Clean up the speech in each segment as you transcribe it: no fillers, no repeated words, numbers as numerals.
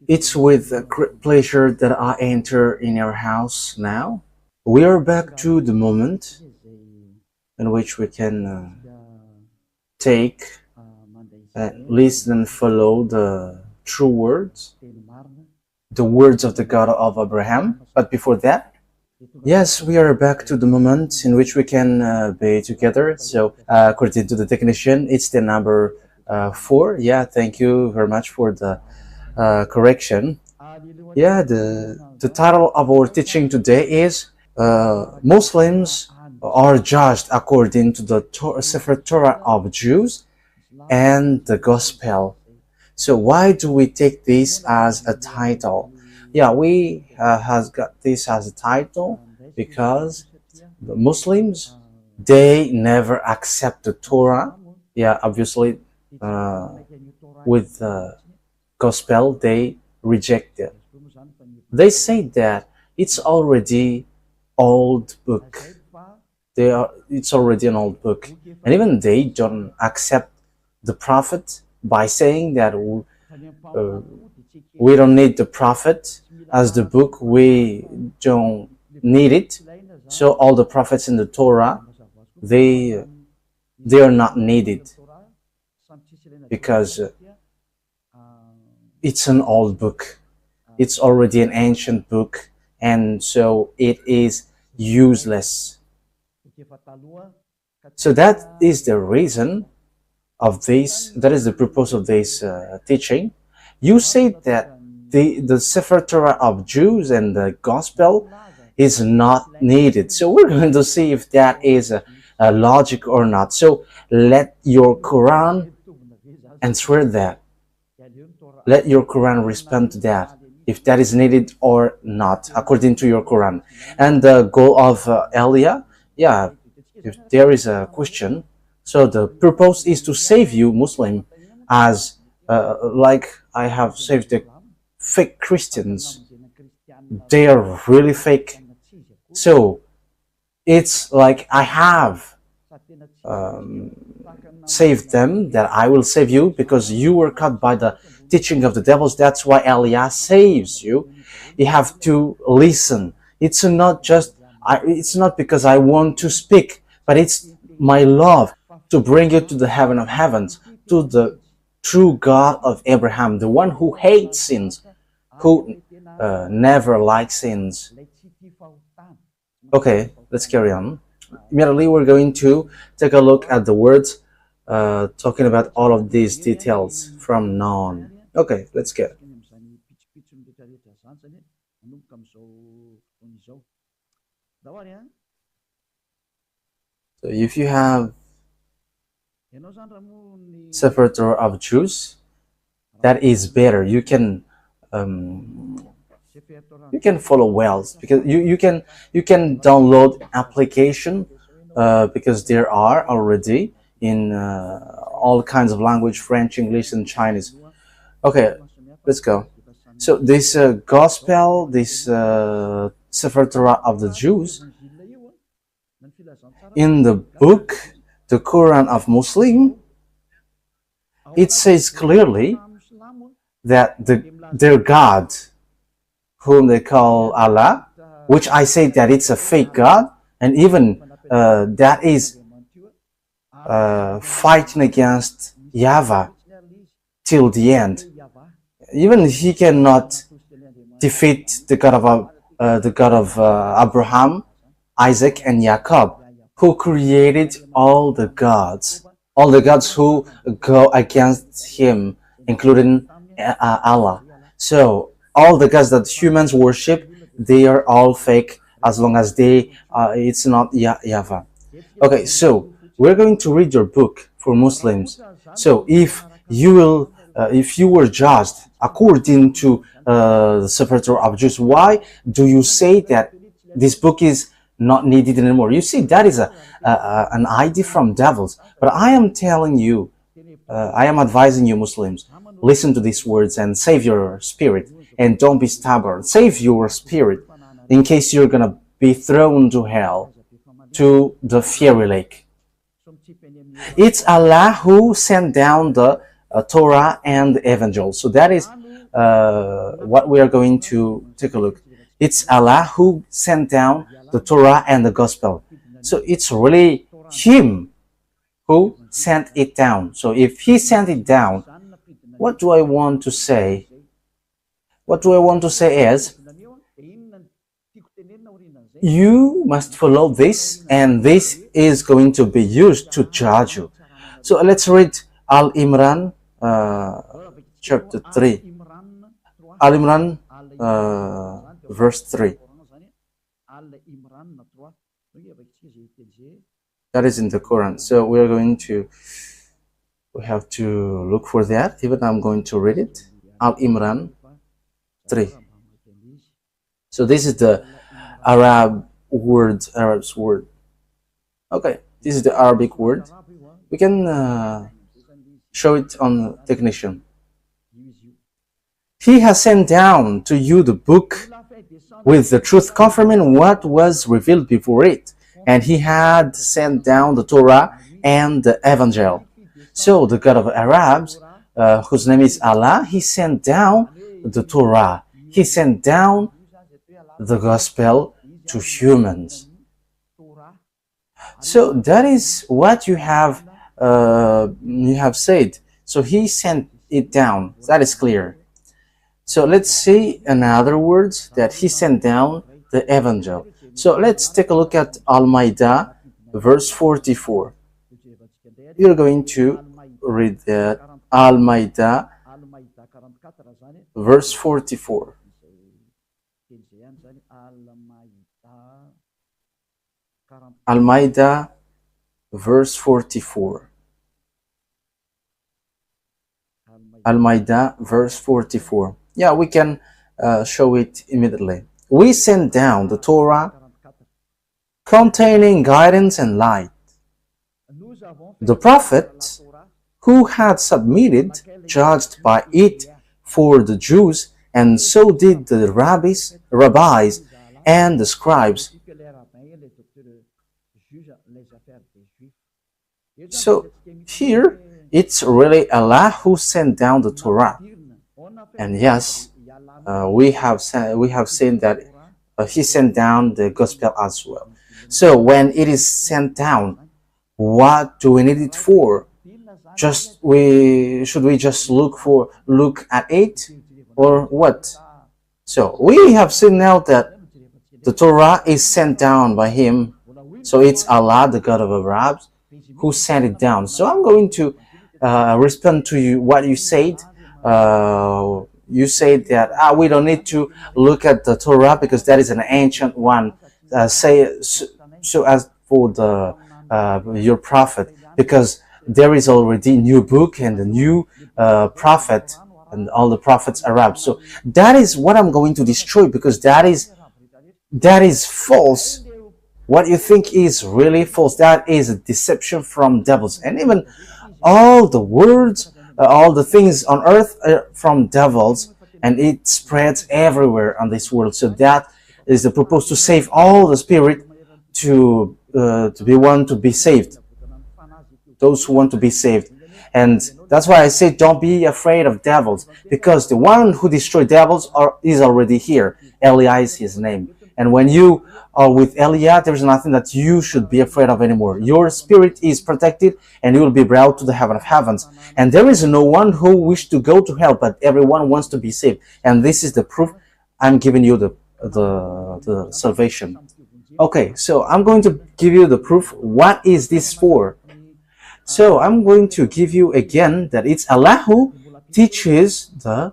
It's with great pleasure that I enter in your house now. We are back to the moment in which we can take, listen and follow the true words, the words of the God of Abraham. But before that, yes, we are back to the moment in which we can be together. So, according to the technician, it's the number 4. Yeah, thank you very much for the correction. Yeah, the title of our teaching today is Muslims are judged according to the Sefer Torah of Jews and the Gospel. So why do we take this as a title? Yeah, we has got this as a title because the Muslims, they never accept the Torah. Yeah, obviously with the Gospel, they reject it. They say that it's already old book. It's already an old book, and even they don't accept the prophet by saying that we don't need the prophet as the book. We don't need it. So all the prophets in the Torah, they are not needed because it's an old book. It's already an ancient book, and so it is useless. So that is the reason of this, that is the purpose of this teaching. You say that the Sefer Torah of Jews and the Gospel is not needed. So we're going to see if that is a logic or not. So let your Quran answer that. Let your Quran respond to that, if that is needed or not, according to your Quran. And the goal of Elia, yeah, if there is a question, so the purpose is to save you, Muslim, as like I have saved the fake Christians. They are really fake. So it's like I have saved them, that I will save you because you were caught by the teaching of the devils. That's why Elia saves you. You have to listen. It's not just, it's not because I want to speak, but it's my love to bring you to the heaven of heavens, to the true God of Abraham, the one who hates sins, who never likes sins. Okay, let's carry on. Immediately we're going to take a look at the words talking about all of these details from now on. Okay, let's get it. So if you have Sefer Torah of Jews, that is better. You can follow well, because you can download application because there are already in all kinds of language, French, English, and Chinese. Okay, let's go. So this gospel, this Sefer Torah of the Jews, in the book, the Quran of Muslim, it says clearly that their God, whom they call Allah, which I say that it's a fake God, and even that is fighting against YAHVAH till the end. Even he cannot defeat the God of Abraham, Isaac, and Jacob, who created all the gods who go against him, including Allah. So all the gods that humans worship, they are all fake as long as it's not YAHVAH. Okay, so we're going to read your book for Muslims. So if you were judged according to the Sefer Torah of Jews, why do you say that this book is not needed anymore? You see, that is an idea from devils. But I am telling you, I am advising you, Muslims, listen to these words and save your spirit, and don't be stubborn. Save your spirit in case you're gonna be thrown to hell, to the fiery lake. It's Allah who sent down the Torah and the Evangel. So that is what we are going to take a look. It's Allah who sent down the Torah and the Gospel. So it's really Him who sent it down. So if He sent it down, what do I want to say? What do I want to say is, you must follow this, and this is going to be used to judge you. So let's read Al Imran chapter 3. Al Imran verse 3. That is in the Quran. So we have to look for that. Even I'm going to read it. Al Imran 3. So this is the Arab's word. Okay, this is the Arabic word. We can show it on technician. He has sent down to you the book with the truth confirming what was revealed before it, and he had sent down the Torah and the Evangel. So the God of Arabs, whose name is Allah, He sent down the Torah. He sent down the Gospel to humans. So that is what you have said. So He sent it down. That is clear. So let's see another words that He sent down the Evangel. So let's take a look at Al-Maidah, verse 44. You're going to read that. Al-Maidah, verse 44. Al-Maidah, verse 44. Al-Maidah, verse 44. Yeah, we can show it immediately. We sent down the Torah containing guidance and light. The prophet who had submitted judged by it for the Jews, and so did the rabbis and the scribes. So here it's really Allah who sent down the Torah, and yes, we have seen that He sent down the Gospel as well. So when it is sent down, what do we need it for? Should we just look at it, or what? So we have seen now that the Torah is sent down by Him. So it's Allah, the God of Arabs, who sent it down. So I'm going to respond to you what you said. You said that we don't need to look at the Torah because that is an ancient one. So as for the your prophet, because there is already a new book and a new prophet, and all the prophets Arab. So that is what I'm going to destroy, because that is false. What you think is really false, that is a deception from devils. And even all the words, all the things on earth are from devils, and it spreads everywhere on this world. So that is the purpose, to save all the spirit, to be saved, those who want to be saved. And that's why I say don't be afraid of devils, because the one who destroyed devils is already here. Eliah is his name. And when you are with Eliah, there's nothing that you should be afraid of anymore. Your spirit is protected, and you will be brought to the heaven of heavens. And there is no one who wishes to go to hell, but everyone wants to be saved. And this is the proof. I'm giving you the salvation. Okay, so I'm going to give you the proof. What is this for? So I'm going to give you again that it's Allah who teaches the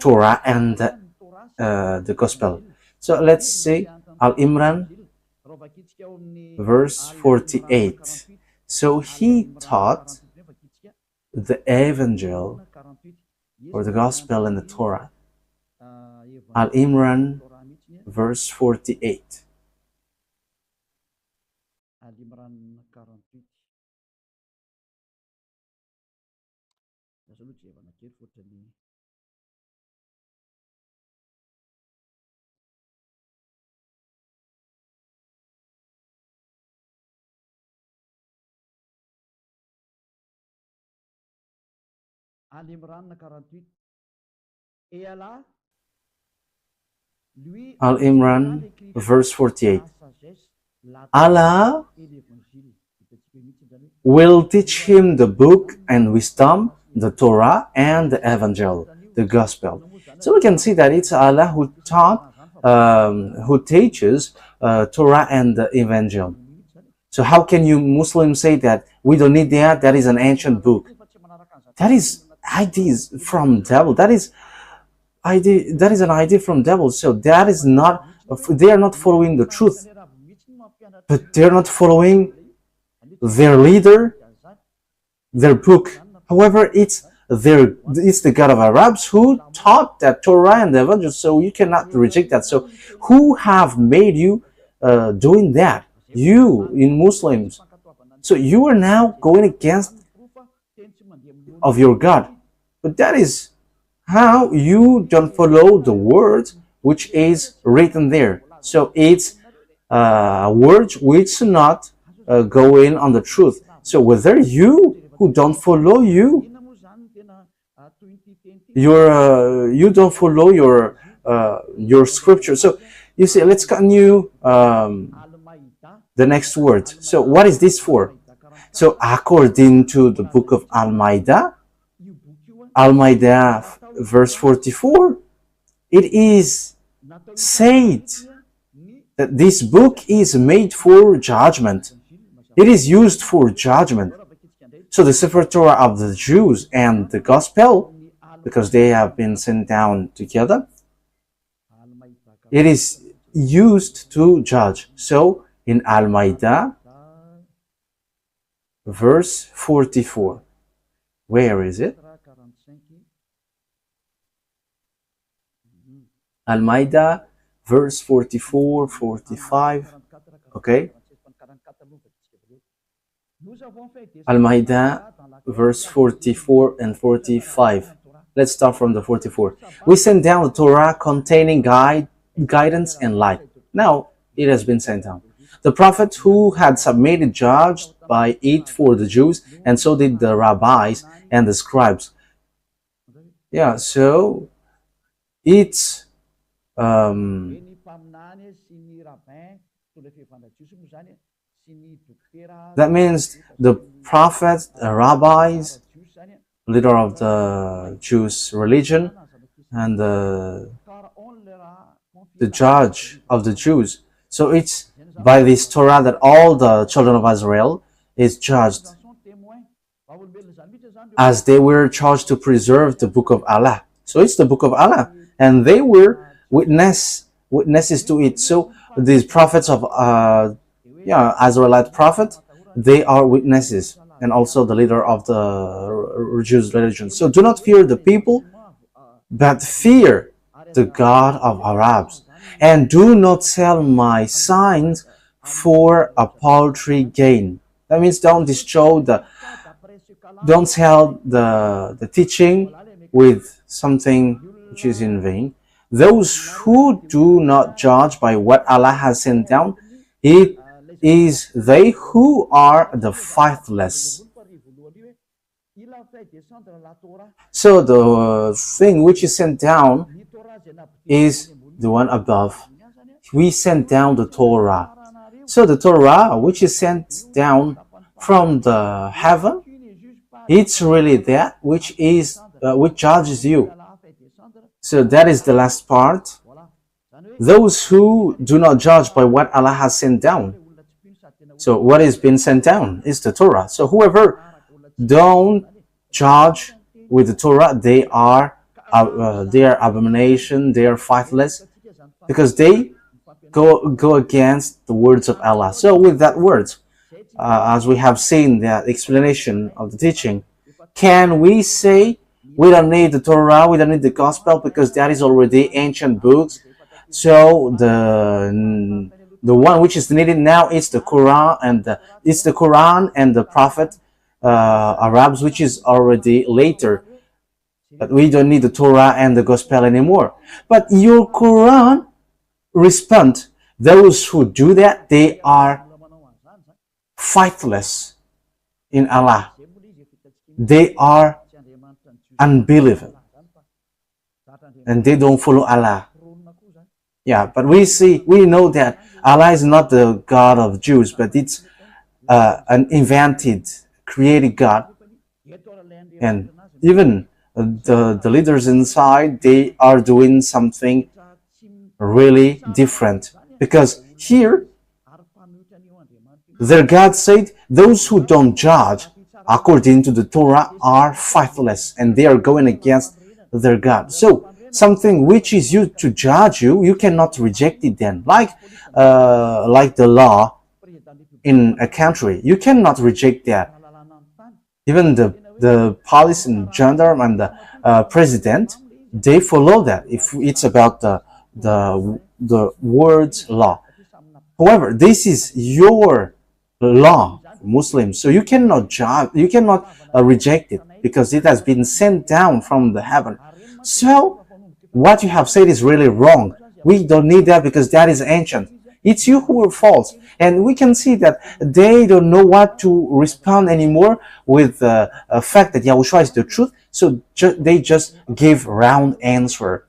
Torah and the Gospel. So let's see Al-Imran verse 48. So He taught the Evangel, or the Gospel, and the Torah. Al-Imran verse 48. Al-Imran, verse 48. Allah will teach him the book and wisdom, the Torah and the Evangel, the Gospel. So we can see that it's Allah who who teaches Torah and the Evangel. So how can you Muslims say that we don't need that? That is an ancient book. That is ideas from devil. That is an idea from devil. So that is not. They are not following the truth, but they are not following their leader, their book. However, it's the God of Arabs who taught that Torah and the Evangel. So you cannot reject that. So who have made you doing that? You in Muslims. So you are now going against of your God. But that is how you don't follow the word which is written there. So it's words which do not go in on the truth. So whether you who don't follow you don't follow your scripture. So you see, let's continue the next word. So what is this for? So according to the book of Al-Maidah, verse 44, it is said that this book is made for judgment. It is used for judgment. So the Sefer Torah of the Jews and the Gospel, because they have been sent down together, it is used to judge. So in Al-Maidah, verse 44, where is it? Al-Maidah, verse 44, 45, okay? Al-Maidah, verse 44 and 45. Let's start from the 44. We sent down the Torah containing guidance and light. Now it has been sent down. The prophet who had submitted judged by it for the Jews, and so did the rabbis and the scribes. Yeah, so it's that means the prophets, the rabbis, leader of the Jewish religion, and the judge of the Jews. So it's by this Torah that all the children of Israel is judged, as they were charged to preserve the book of Allah. So it's the book of Allah, and they were witnesses to it. So these prophets of Israelite prophet, they are witnesses, and also the leader of the Jewish religion. So do not fear the people, but fear the God of Arabs, and do not sell my signs for a paltry gain. That means don't sell the teaching with something which is in vain. Those who do not judge by what Allah has sent down, it is they who are the faithless. So the thing which is sent down is the one above. We sent down the Torah. So the Torah which is sent down from the heaven, it's really that which judges you. So that is the last part. Those who do not judge by what Allah has sent down. So what is being sent down is the Torah. So whoever don't judge with the Torah, they are abomination, they are faithless, because they go against the words of Allah. So with that words, as we have seen the explanation of the teaching, can we say we don't need the Torah, we don't need the Gospel, because that is already ancient books? So the one which is needed now is the Quran, and the Prophet Arabs, which is already later. But we don't need the Torah and the Gospel anymore. But your Quran respond, those who do that, they are faithless in Allah. They are unbelieving. and they don't follow Allah. Yeah, but we know that Allah is not the God of Jews, but it's an invented, created God. And even the leaders inside, they are doing something really different. Because here, their God said, those who don't judge according to the Torah are faithless, and they are going against their God. So, something which is used to judge you, you cannot reject it then. Like the law in a country, you cannot reject that. Even the police and gendarme and the president, they follow that if it's about the word's law. However, this is your law, Muslims, so you cannot judge, you cannot reject it, because it has been sent down from the heaven. So what you have said is really wrong. We don't need that, because that is ancient. It's you who are false. And we can see that they don't know what to respond anymore with the fact that Yahushua is the truth. So they just give round answer,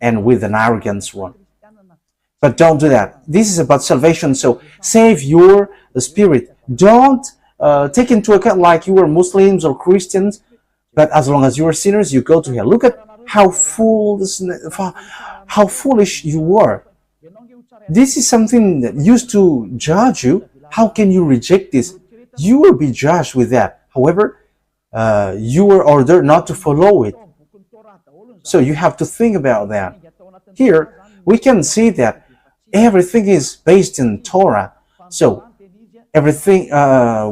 and with an arrogance one. But don't do that. This is about salvation. So save your spirit. Don't take into account like you are Muslims or Christians, but as long as you are sinners, you go to hell. Look at how foolish you are. This is something that used to judge you. How can you reject this? You will be judged with that. However, you were ordered not to follow it. So you have to think about that. Here, we can see that everything is based in Torah. So everything,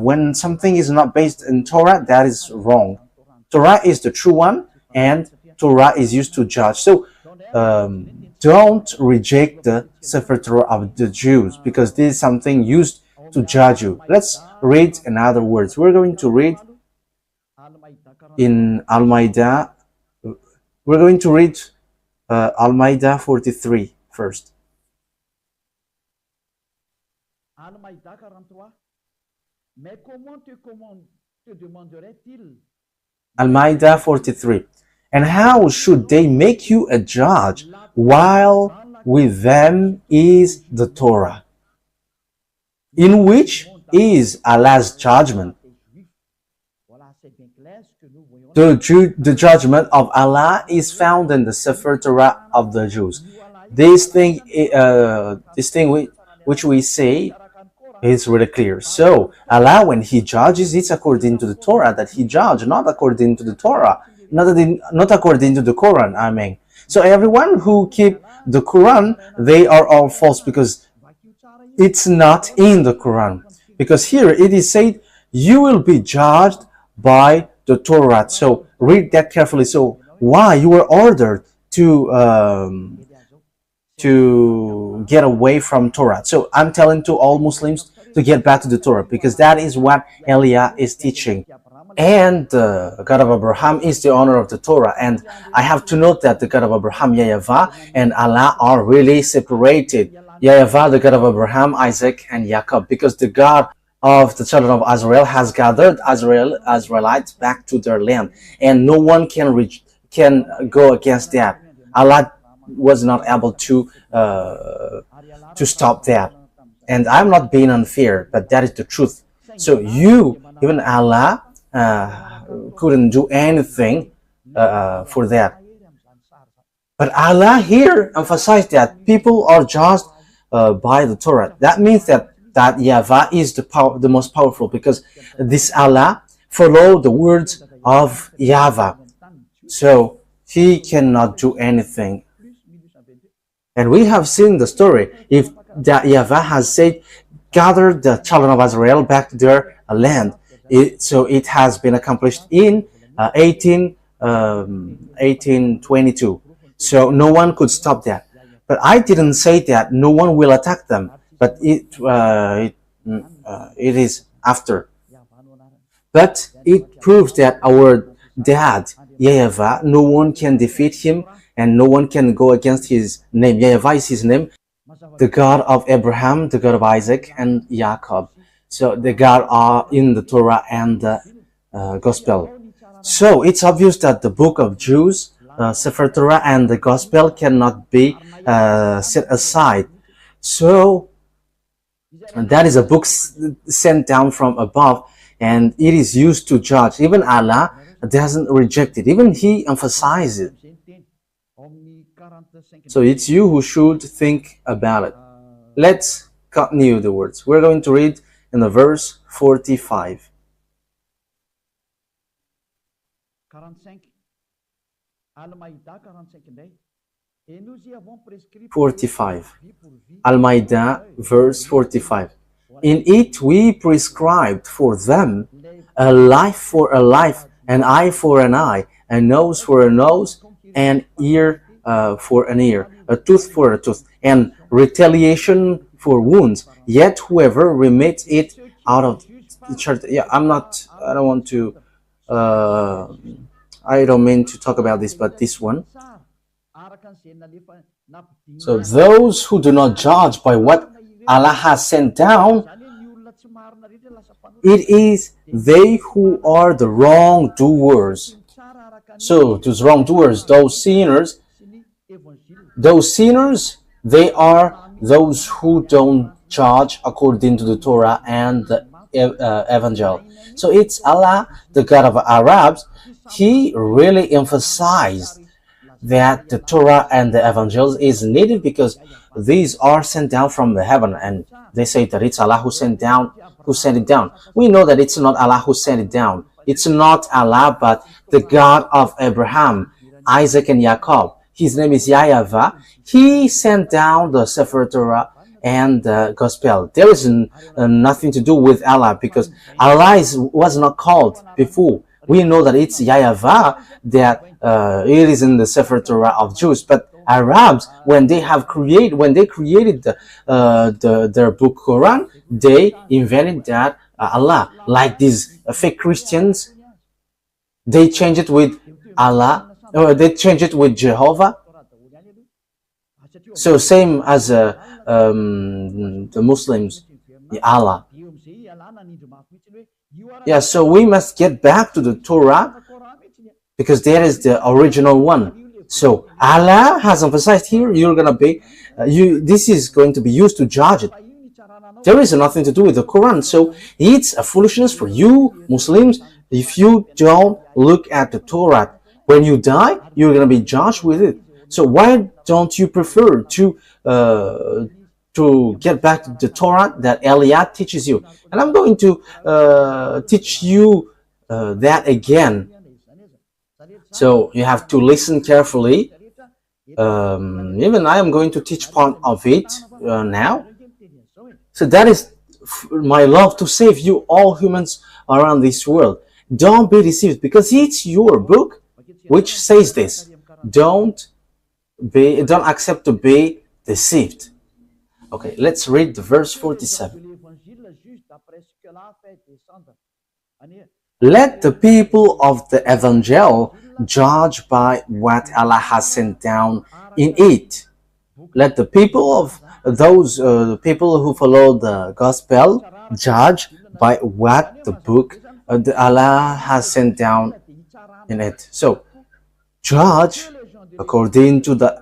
when something is not based in Torah, that is wrong. Torah is the true one, and Torah is used to judge. So don't reject the Sefer Torah of the Jews, because this is something used to judge you. Let's read in other words. We're going to read in Al-Maidah. We're going to read Al-Maidah 43 first. Al-Maidah 43. And how should they make you a judge while with them is the Torah, in which is Allah's judgment? The judgment of Allah is found in the Sefer Torah of the Jews. This thing which we say is really clear. So Allah, when He judges, it's according to the Torah that He judges, not according to the Torah, not according to the Quran. I mean, so everyone who keep the Quran, they are all false, because it's not in the Quran. Because here it is said, you will be judged by the Torah. So read that carefully. So why you were ordered to get away from Torah? So I'm telling to all Muslims to get back to the Torah, because that is what Elia is teaching. And the God of Abraham is the owner of the Torah. And I have to note that the God of Abraham, YAHVAH, and Allah are really separated. YAHVAH, the God of Abraham, Isaac, and Jacob, because the God of the children of Israel has gathered Israelites back to their land, and no one can go against that. Allah was not able to stop that. And I'm not being unfair, but that is the truth. So even Allah couldn't do anything for that. But Allah here emphasized that people are judged by the Torah. That means that YAHVAH is the most powerful, because this Allah follow the words of YAHVAH. So He cannot do anything. And we have seen the story. If that YAHVAH has said, gather the children of Israel back to their land, so it has been accomplished in 1822. So no one could stop that. But I didn't say that no one will attack them, but it is after. But it proves that our dad, YAHVAH, no one can defeat him, and no one can go against his name. YAHVAH is his name, the God of Abraham, the God of Isaac, and Jacob. So the God are in the Torah and the Gospel. So it's obvious that the book of Jews Sefer Torah and the Gospel cannot be set aside. So that is a book sent down from above, and it is used to judge. Even Allah doesn't reject it. Even He emphasizes it. So it's you who should think about it. Let's continue the words. We're going to read in the verse 45. 45. Al-Ma'idah, verse 45. In it we prescribed for them a life for a life, an eye for an eye, a nose for a nose, an ear for an ear, a tooth for a tooth, and retaliation for wounds. Yet whoever remits it out of the church. Yeah, I don't mean to talk about this, but this one. So those who do not judge by what Allah has sent down, it is they who are the wrongdoers. So those wrongdoers, those sinners, they are those who don't judge according to the Torah and the Evangel. So it's Allah, the God of Arabs. He really emphasized that the Torah and the Evangel is needed because these are sent down from the heaven, and they say that it's Allah who sent it down. We know that it's not Allah who sent it down. It's not Allah, but the God of Abraham, Isaac, and Jacob. His name is YAHVAH. He sent down the Sefer Torah and the Gospel. There is nothing to do with Allah, because Allah was not called before. We know that it's YAHVAH, that it is in the Sefer Torah of Jews. But Arabs, when they created their book Quran, they invented that Allah. Like these fake Christians, they changed it with Allah, or they changed it with Jehovah. So same as the Muslims, Allah. Yeah, so we must get back to the Torah, because that is the original one. So Allah has emphasized here, this is going to be used to judge it. There is nothing to do with the Quran. So it's a foolishness for you Muslims if you don't look at the Torah. When you die, you're going to be judged with it. So why don't you prefer to get back to the Torah that Eliot teaches you? And I'm going to teach you that again. So you have to listen carefully. Even I am going to teach part of it now. So that is my love, to save you, all humans around this world. Don't be deceived, because it's your book which says this. Don't accept to be deceived. Okay, let's read the verse 47. Let the people of the Evangel judge by what Allah has sent down in it. Let the people of those people who follow the gospel judge by what the book Allah has sent down in it. So judge according to the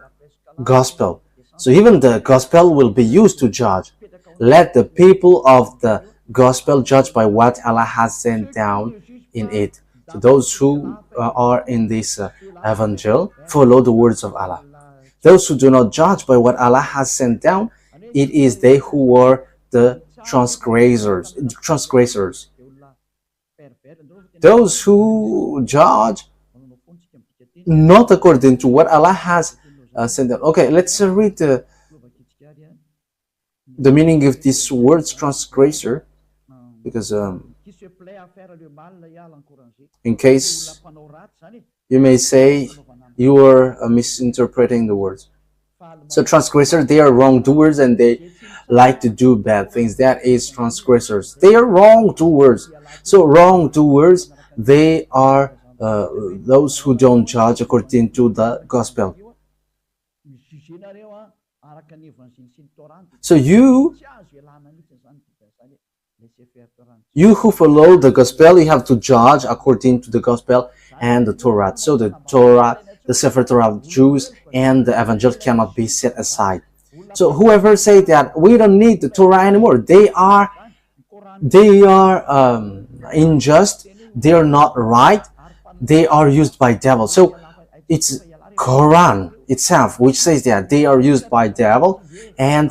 gospel. So even the gospel will be used to judge. Let the people of the gospel judge by what Allah has sent down in it. So those who are in this evangel follow the words of Allah. Those who do not judge by what Allah has sent down, it is they who are the transgressors. Those who judge not according to what Allah has sent down. Okay, let's read the meaning of this word transgressor, because in case you may say you are misinterpreting the words. So transgressors, they are wrongdoers and they like to do bad things. That is transgressors. They are wrongdoers. So wrongdoers, they are those who don't judge according to the gospel. So you who follow the gospel, you have to judge according to the gospel and the Torah. So the Torah, the Sefer Torah of the Jews and the Evangel cannot be set aside. So whoever say that we don't need the Torah anymore, they are unjust, they are not right, they are used by devil. So it's Quran itself which says that they are used by devil and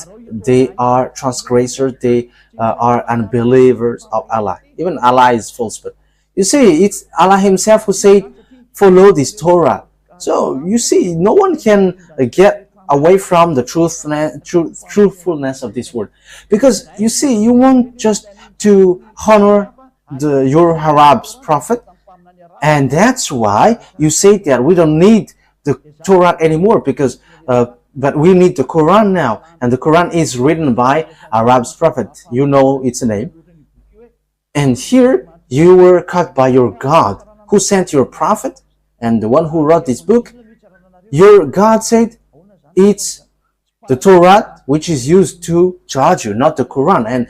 they are transgressors, they are unbelievers of Allah. Even Allah is false, but you see, it's Allah himself who said follow this Torah. So you see, no one can get away from the truthfulness of this word, because you see, you want just to honor your Arab's prophet, and that's why you say that we don't need the Torah anymore, because but we need the Quran now, and the Quran is written by Arab's prophet. You know its name, and here you were cut by your God who sent your prophet, and the one who wrote this book. Your God said it's the Torah which is used to judge you, not the Quran. And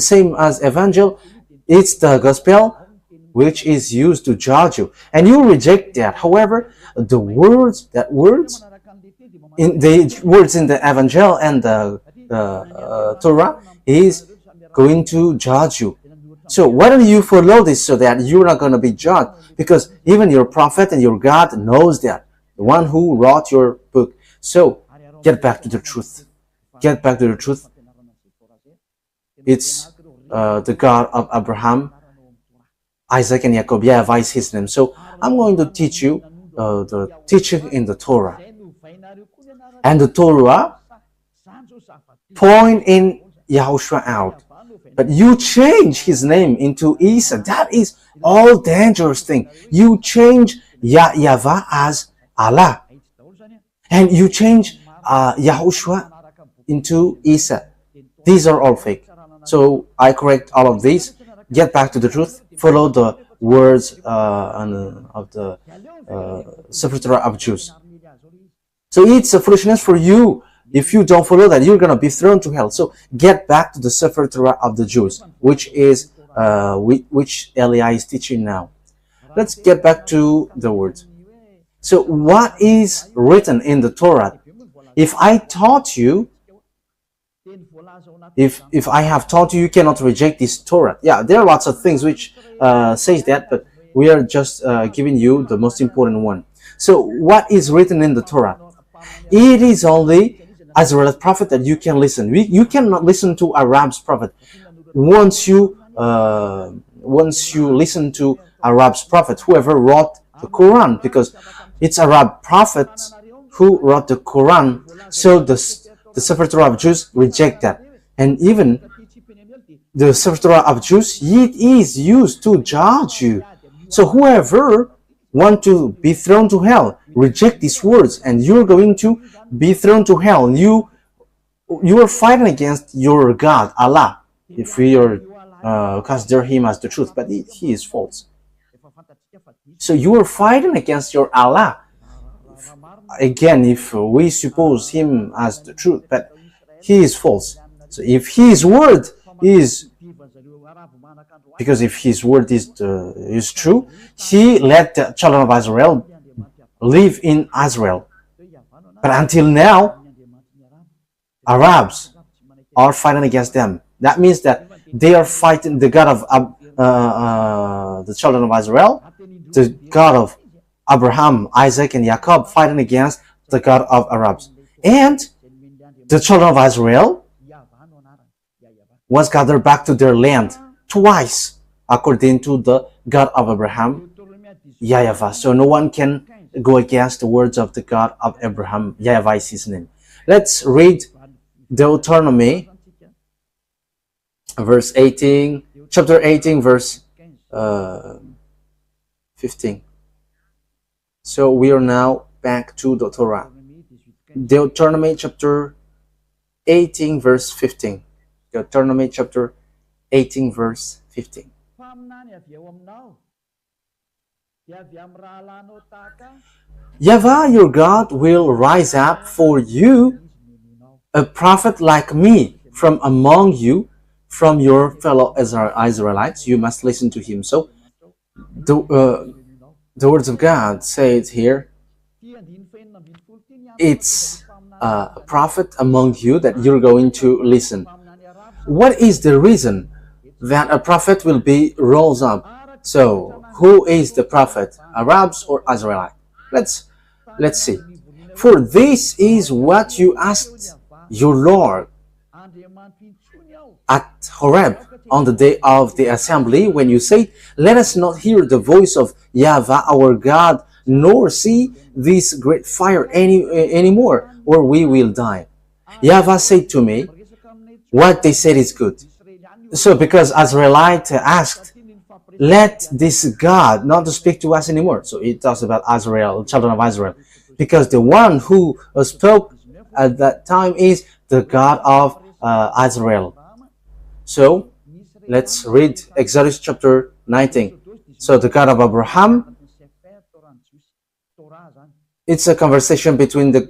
same as Evangel, it's the Gospel which is used to judge you, and you reject that. However, the words in the Evangel and the Torah is going to judge you. So why don't you follow this so that you're not going to be judged? Because even your prophet and your God knows that, the one who wrote your book. So get back to the truth. Get back to the truth. It's the God of Abraham, Isaac, and Jacob. YAHVAH is his name. So I'm going to teach you the teaching in the Torah. And the Torah point in YAHOSHUAH out. But you change his name into Isa. That is all dangerous thing. You change YAHVAH as Allah. And you change YAHOSHUAH into Isa. These are all fake. So I correct all of these. Get back to the truth. Follow the words of the Sefer Torah of Jews. So it's a foolishness for you. If you don't follow that, you're going to be thrown to hell. So get back to the Sefer Torah of the Jews, which is which Eli is teaching now. Let's get back to the words. So what is written in the Torah? If I taught you, if I have taught you, you cannot reject this Torah. Yeah, there are lots of things which says that, but we are just giving you the most important one. So what is written in the Torah? It is only Israel's prophet that you can listen. You cannot listen to Arab's prophet. Once you listen to Arab's prophet, whoever wrote the Quran, because it's Arab prophets who wrote the Quran, so the Sefer Torah of Jews reject that. And even the Sefer Torah of Jews, it is used to judge you. So whoever want to be thrown to hell, reject these words, and you're going to be thrown to hell. You are fighting against your God, Allah, if we are consider him as the truth, but he is false. So you are fighting against your Allah. Again, if we suppose him as the truth, but he is false. So if his word is, because if his word is true, he let the children of Israel live in Israel. But until now, Arabs are fighting against them. That means that they are fighting the God of the children of Israel, the God of Abraham, Isaac, and Jacob, fighting against the God of Arabs. And the children of Israel was gathered back to their land twice, according to the God of Abraham, YAHVAH. So no one can go against the words of the God of Abraham. YAHVAH is his name. Let's read Deuteronomy, verse 18, chapter 18, verse 15. So we are now back to the Torah. Deuteronomy chapter 18, verse 15. Deuteronomy chapter 18, verse 15. YAHVAH your God will rise up for you a prophet like me from among you, from your fellow Israelites. You must listen to him. So the words of God say it here. it's a prophet among you that you're going to listen. What is the reason that a prophet will be rose up? So, who is the prophet? Arabs or Israelite? Let's see. For this is what you asked your Lord at Horeb on the day of the assembly, when you say, let us not hear the voice of YAHVAH our God, nor see this great fire anymore, or we will die. YAHVAH said to me, what they said is good. So because Israelite asked, let this God not to speak to us anymore. So it talks about Israel, children of Israel. Because the one who spoke at that time is the God of Israel. So let's read Exodus chapter 19. So the God of Abraham, it's a conversation between the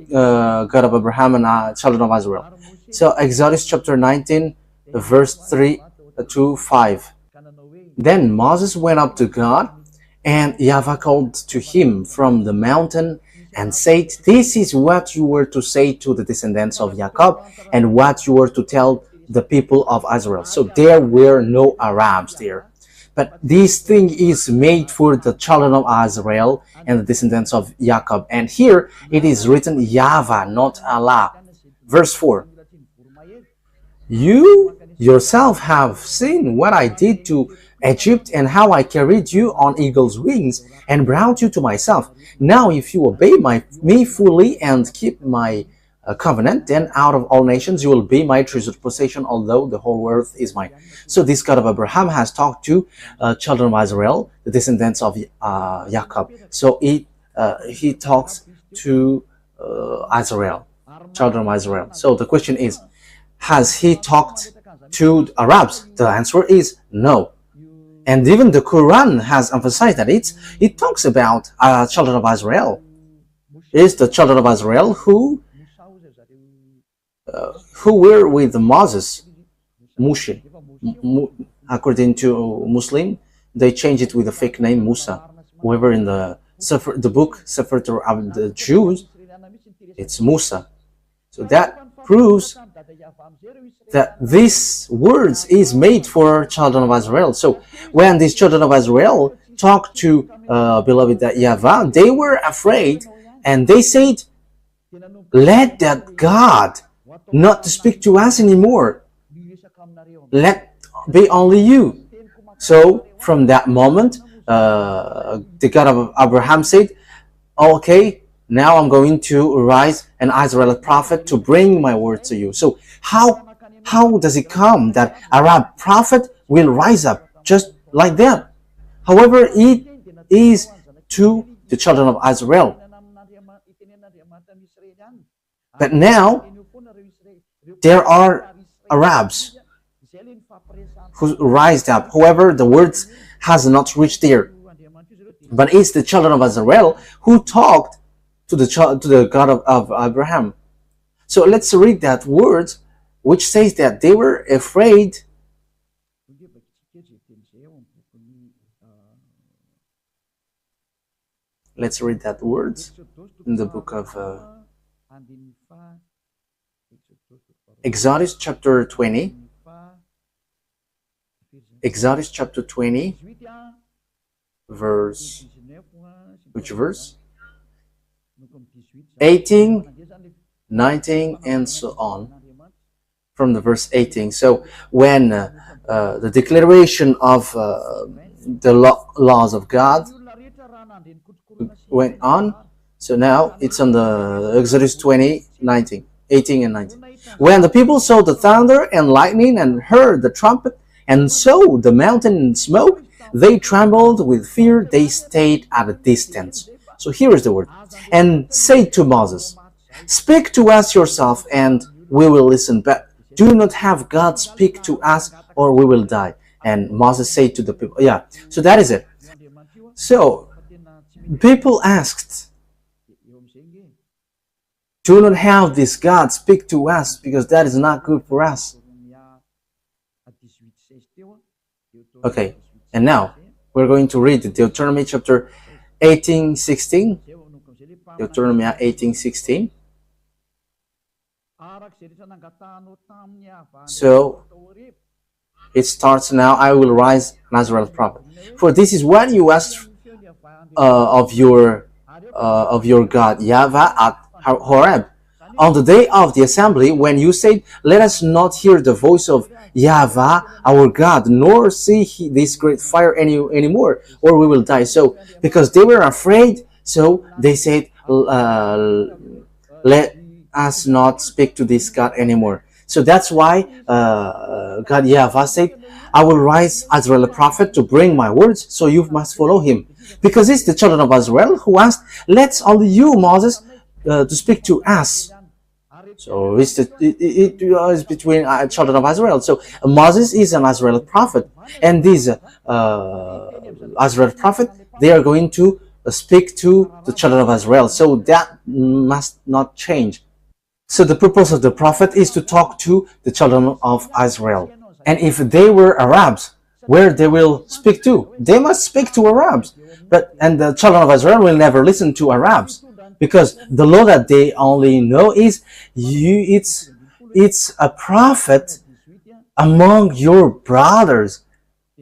God of Abraham and children of Israel. So Exodus chapter 19, verse 3 to 5. Then Moses went up to God, and YAHVAH called to him from the mountain and said, this is what you were to say to the descendants of Jacob, and what you were to tell the people of Israel. So there were no Arabs there. But this thing is made for the children of Israel and the descendants of Jacob. And here it is written YAHVAH, not Allah. Verse 4. You yourself have seen what I did to Egypt, and how I carried you on eagle's wings and brought you to myself. Now if you obey me fully and keep my covenant, then out of all nations you will be my treasured possession, although the whole earth is mine. So this God of Abraham has talked to children of Israel, the descendants of Jacob. So he talks to Israel, children of Israel. So the question is, has he talked to Arabs? The answer is no. And even the Quran has emphasized that it talks about children of Israel. It's the children of Israel who were with Moses, Moshe. According to Muslim, they changed it with a fake name, Musa. However, in the book Sefer Torah of the Jews, it's Musa. So that proves that these words is made for children of Israel. So when these children of Israel talked to beloved YAHVAH, they were afraid, and they said, let that God not to speak to us anymore. Let be only you. So from that moment, the God of Abraham said, okay, now I'm going to rise an Israelite prophet to bring my word to you. So how does it come that Arab prophet will rise up just like that? However, it is to the children of Israel. But now there are Arabs who rised up. However, the words has not reached there. But it's the children of Israel who talked to the God of Abraham. So let's read that word, which says that they were afraid. Let's read that word in the book of Exodus chapter 20. Exodus chapter 20, verse, which verse? 18, 19, and so on. From the verse 18. So when the declaration of the laws of God went on, so now it's on the Exodus 20, 19, 18 and 19. When the people saw the thunder and lightning and heard the trumpet and saw the mountain in smoke, they trembled with fear. They stayed at a distance. So here is the word. And say to Moses, speak to us yourself, and we will listen. But do not have God speak to us, or we will die. And Moses said to the people, yeah, so that is it. So people asked, do not have this God speak to us, because that is not good for us. Okay, and now we're going to read Deuteronomy chapter 18, 16. Deuteronomy 18:16. So it starts now. I will rise an Israel prophet. For this is what you asked of your God YAHVAH at Horeb on the day of the assembly, when you said, "Let us not hear the voice of YAHVAH our God, nor see this great fire anymore, or we will die." So because they were afraid, so they said, "Let us not speak to this God anymore." So that's why God YAHVAH said, "I will rise Israel a prophet to bring my words, so you must follow him." Because it's the children of Israel who asked, "Let's only you, Moses, to speak to us." So it is between children of Israel. So Moses is an Israel prophet, and these Israel prophet, they are going to speak to the children of Israel. So that must not change. So the purpose of the prophet is to talk to the children of Israel. And if they were Arabs, where they will speak to? They must speak to Arabs. And the children of Israel will never listen to Arabs, because the law that they only know is it's a prophet among your brothers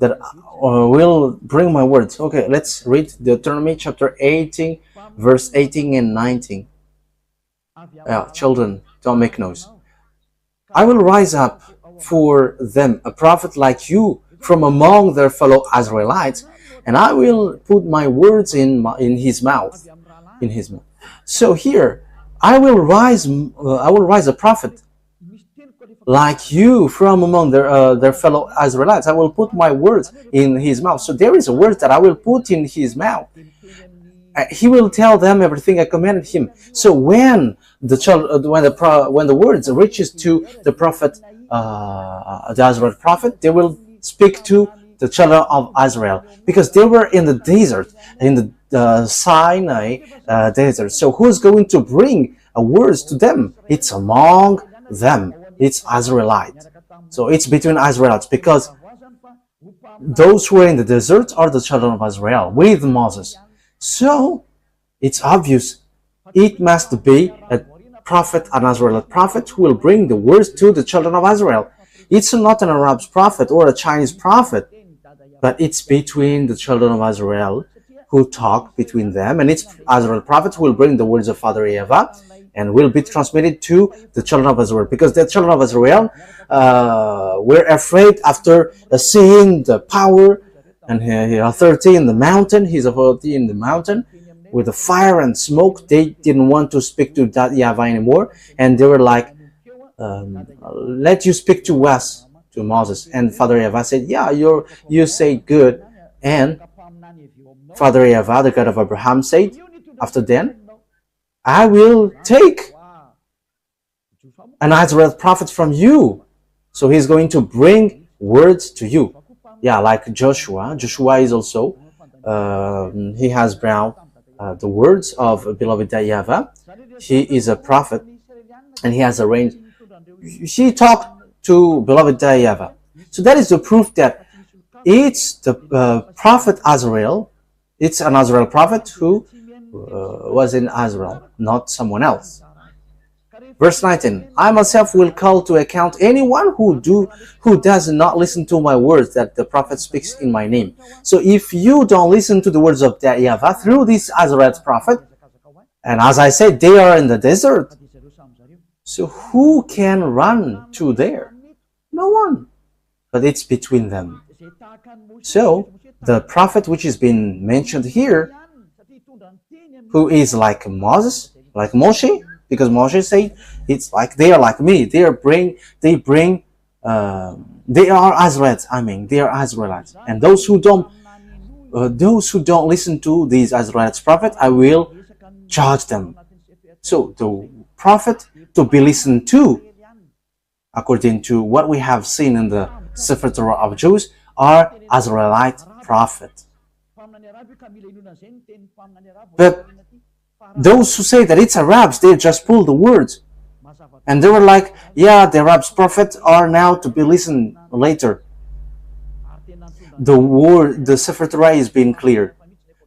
that will bring my words. Okay, let's read Deuteronomy chapter 18, verse 18 and 19. Children, don't make noise. I will rise up for them a prophet like you from among their fellow Israelites, and I will put my words in his mouth. So here, I will rise a prophet like you from among their fellow Israelites. I will put my words in his mouth. So there is a word that I will put in his mouth. He will tell them everything I commanded him. So when the words reaches to the prophet, the Israel prophet, they will speak to the children of Israel, because they were in the desert, in the Sinai desert. So who's going to bring words to them? It's among them. It's Israelite. So it's between Israelites, because those who are in the desert are the children of Israel with Moses. So it's obvious it must be a prophet, an Israelite prophet, who will bring the words to the children of Israel. It's not an Arab's prophet or a Chinese prophet, but it's between the children of Israel who talk between them, and it's Israel prophet who will bring the words of Father YAHVAH and will be transmitted to the children of Israel, because the children of Israel were afraid after seeing the power and authority in the mountain, his authority in the mountain with the fire and smoke. They didn't want to speak to that YAHVAH anymore, and they were like, let you speak to us, to Moses. And Father YAHVAH said, yeah, you say good. And Father YAHVAH, the God of Abraham, said, after then, I will take an Israel prophet from you. So he's going to bring words to you. Yeah, like Joshua. Joshua is also, he has brought the words of beloved YAHVAH. He is a prophet, and he has arranged. He talked to beloved YAHVAH. So that is the proof that it's the prophet Azrael. It's an Azrael prophet who was in Israel, not someone else. Verse 19, I myself will call to account anyone who does not listen to my words that the prophet speaks in my name. So if you don't listen to the words of YAHVAH through this Israelite prophet, and as I said, they are in the desert, so who can run to there? No one. But it's between them. So the prophet which is being mentioned here, who is like Moses, like Moshe, because Moshe said it's like they are like me. They are Israelites. They are Israelites, and those who don't listen to these Israelites prophet, I will judge them. So the prophet to be listened to, according to what we have seen in the Sefer Torah of Jews, are Israelite prophet. But those who say that it's Arabs, they just pull the words. And they were like, yeah, the Arabs prophets are now to be listened later. The Sefer Torah is being clear.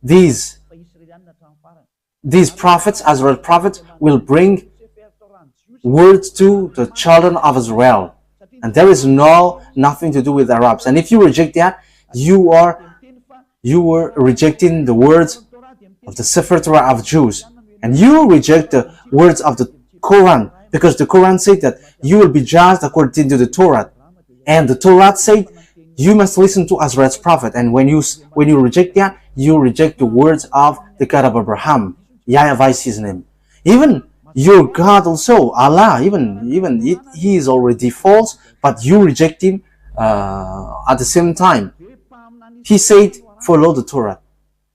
These these prophets, Israel prophets, will bring words to the children of Israel. And there is nothing to do with Arabs. And if you reject that, you are rejecting the words of the Sefer Torah of Jews. And you reject the words of the Quran, because the Quran said that you will be judged according to the Torah. And the Torah said you must listen to Israel's prophet. And when you reject that, you reject the words of the God of Abraham. YAHVAH is his name. Even your God also, Allah, he is already false, but you reject him at the same time. He said, follow the Torah.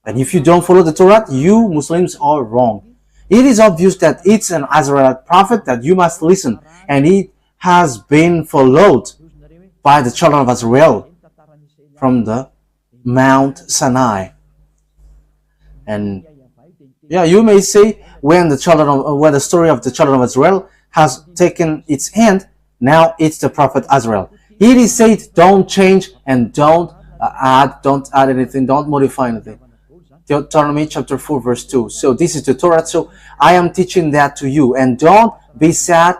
And if you don't follow the Torah, you Muslims are wrong. It is obvious that it's an Israelite prophet that you must listen. And it has been followed by the children of Israel from the Mount Sinai. And yeah, you may say, when the story of the children of Israel has taken its end, now it's the prophet Israel. It is said, don't change and don't add anything, don't modify anything. Deuteronomy chapter 4 verse 2. So this is the Torah. So I am teaching that to you. And don't be sad,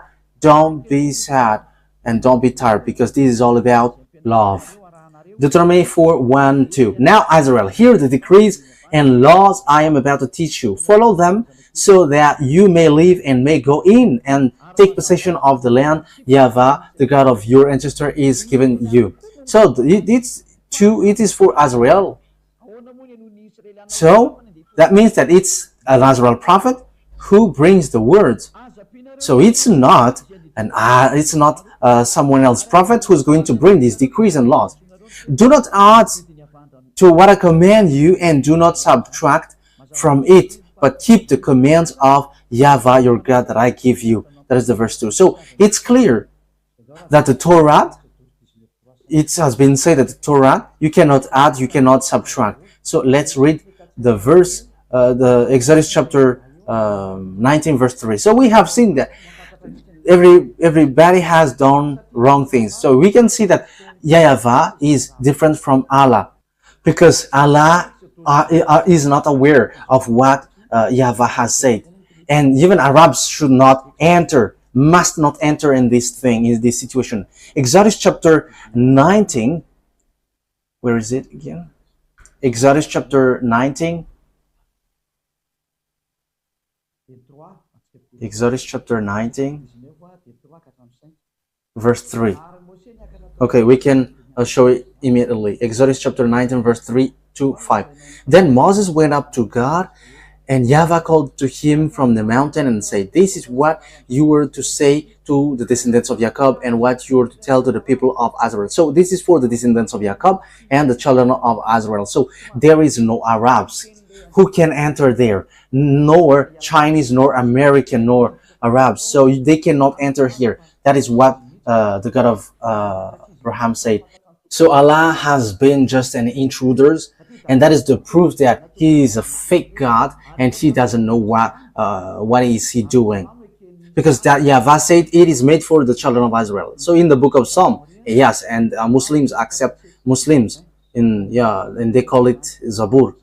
and don't be tired, because this is all about love. Deuteronomy 4, 1, 2. Now Israel, hear the decrees and laws I am about to teach you. Follow them so that you may live and may go in and take possession of the land YAHVAH, the God of your ancestor, is giving you. So it is for Israel. So that means that it's an Israel prophet who brings the words. So it's not someone else prophet who's going to bring these decrees and laws. Do not add to what I command you, and do not subtract from it, but keep the commands of YAHVAH your God that I give you. That is the verse 2. So it's clear that the Torah, it has been said that the Torah, you cannot add, you cannot subtract. So let's read the verse, the Exodus chapter 19 verse 3. So we have seen that everybody has done wrong things. So we can see that YAHVAH is different from Allah, because Allah is not aware of what YAHVAH has said. And even Arabs must not enter in this situation. Exodus chapter 19, where is it again? Exodus chapter 19. Exodus chapter 19, verse 3. Okay, we can show it immediately. Exodus chapter 19, verse 3 to 5. Then Moses went up to God, and YAHVAH called to him from the mountain and said, this is what you were to say to the descendants of Jacob, and what you were to tell to the people of Israel. So this is for the descendants of Jacob and the children of Israel. So there is no Arabs who can enter there, nor Chinese, nor American, nor Arabs. So they cannot enter here. That is what the God of Abraham said. So Allah has been just an intruder, and that is the proof that he is a fake God and he doesn't know what is he doing. Because that YAHVAH said it is made for the children of Israel. So in the book of Psalm, yes, and Muslims accept Muslims and they call it Zabur.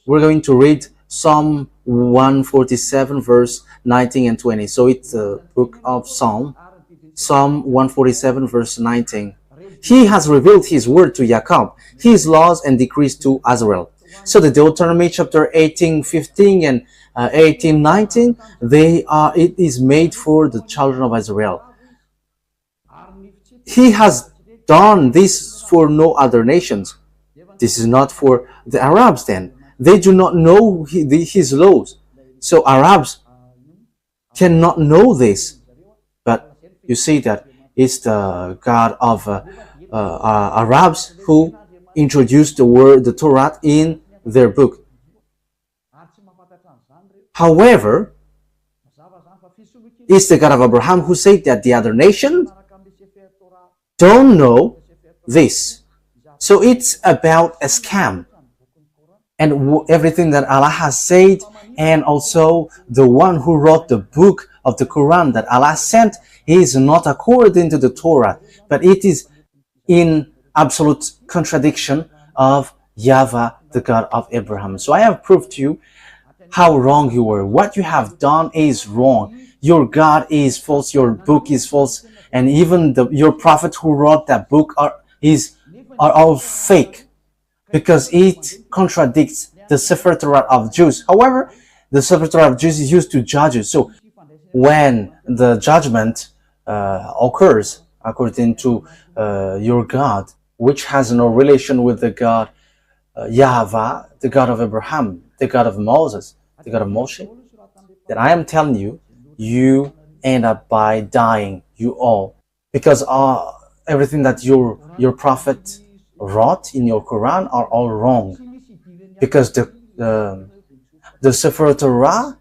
We're going to read Psalm 147 verse 19 and 20. So it's the book of Psalm 147 verse 19. He has revealed his word to Jacob, his laws and decrees to Israel. So the Deuteronomy chapter 18:15 and 18:19, it is made for the children of Israel. He has done this for no other nations. This is not for the Arabs then. They do not know his laws. So Arabs cannot know this. But you see that it's the God of Arabs who introduced the Torah in their book. However, it's the God of Abraham who said that the other nations don't know this. So it's about a scam. And everything that Allah has said, and also the one who wrote the book of the Quran that Allah sent, is not according to the Torah, but it is in absolute contradiction of YAHVAH, the God of Abraham. So I have proved to you how wrong you were. What you have done is wrong. Your God is false. Your book is false. And even your prophet who wrote that book are all fake, because it contradicts the Sefer Torah of Jews. However, the Sefer Torah of Jews is used to judge you. So when the judgment occurs according to your God, which has no relation with the God YAHVAH, the God of Abraham, the God of Moses, the God of Moshe, then I am telling you, you end up by dying, you all, because everything that your prophet wrote in your Quran are all wrong, because the Sefer Torah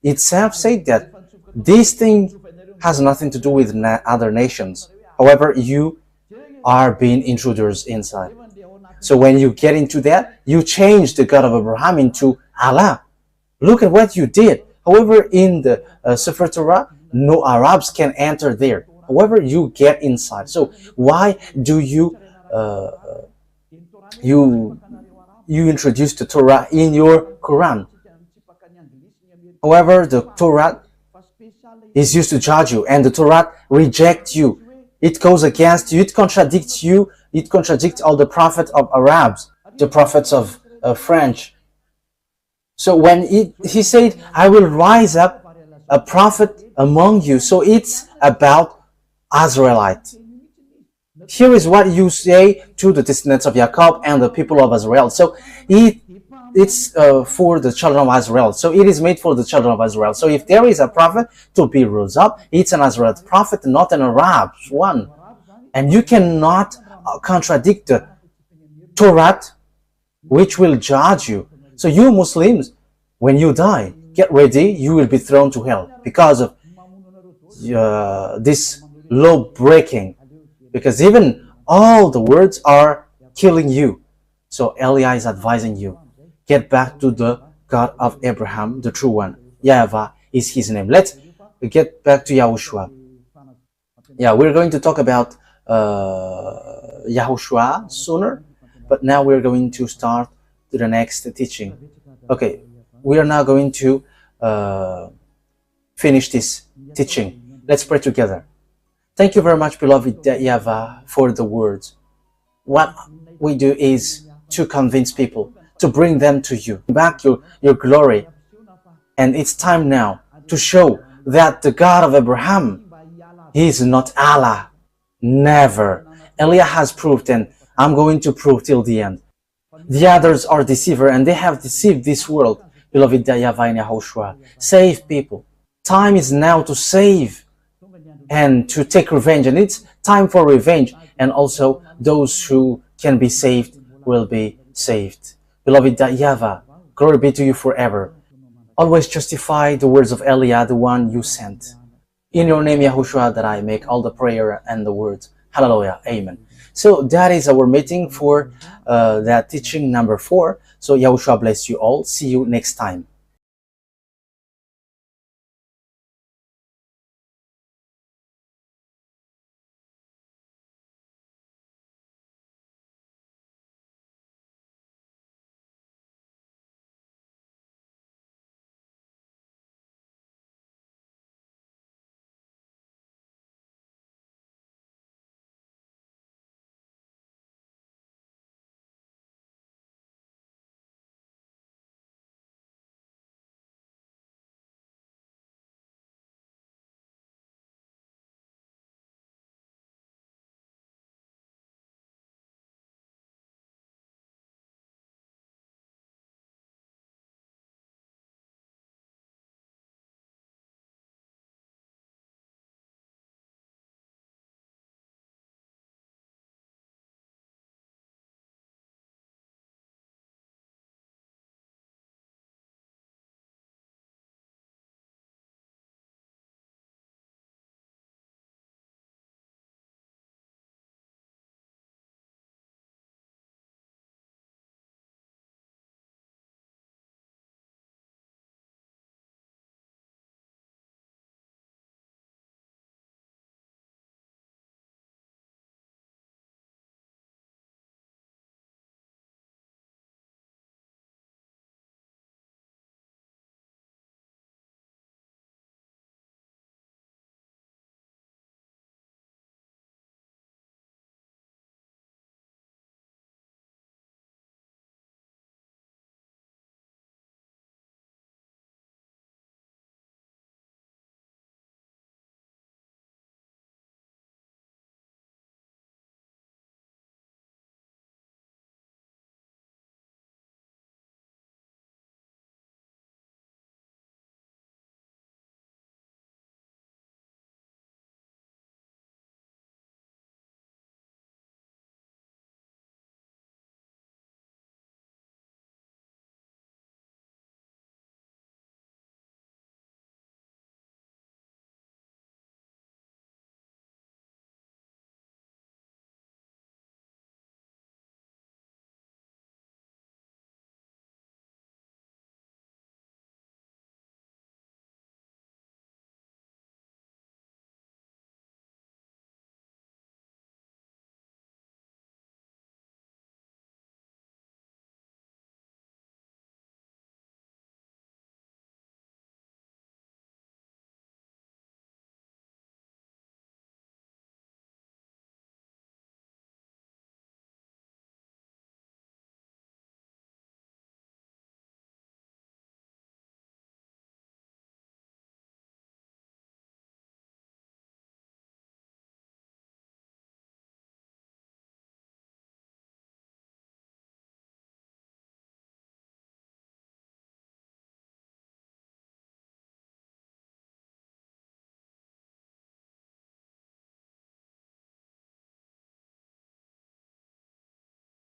itself said that this thing has nothing to do with other nations. However, you are being intruders inside. So when you get into that, you change the God of Abraham into Allah. Look at what you did. However, in the Sefer Torah, no Arabs can enter there. However, you get inside. So why do you introduce the Torah in your Quran? However, the Torah is used to judge you, and the Torah rejects you. It goes against you. It contradicts you. It contradicts all the prophets of Arabs, the prophets of French. So when he said, I will rise up a prophet among you. So it's about Israelite. Here is what you say to the descendants of Jacob and the people of Israel. So it's for the children of Israel. So it is made for the children of Israel. So if there is a prophet to be rose up, it's an Israelite prophet, not an Arab one. And you cannot contradict the Torah, which will judge you. So you Muslims, when you die, get ready, you will be thrown to hell because of this law breaking. Because even all the words are killing you. So Eliah is advising you, get back to the God of Abraham, the true one. YAHVAH is his name. Let's get back to YAHOSHUAH. Yeah, we're going to talk about YAHOSHUAH sooner, but now we're going to start to the next teaching. Okay, we are now going to finish this teaching. Let's pray together. Thank you very much, beloved YAHVAH, for the words. What we do is to convince people, to bring them to you, back your glory. And it's time now to show that the God of Abraham, he is not Allah. Never. Eliah has proved, and I'm going to prove till the end. The others are deceiver, and they have deceived this world. Beloved YAHVAH and YAHOSHUAH, save people. Time is now to save and to take revenge, and it's time for revenge, and also those who can be saved will be saved. Beloved YAHVAH, glory be to you forever. Always justify the words of Eliah, the one you sent. In your name, YAHOSHUAH, that I make all the prayer and the words. Hallelujah. Amen. So that is our meeting for that teaching number 4. So YAHOSHUAH bless you all. See you next time.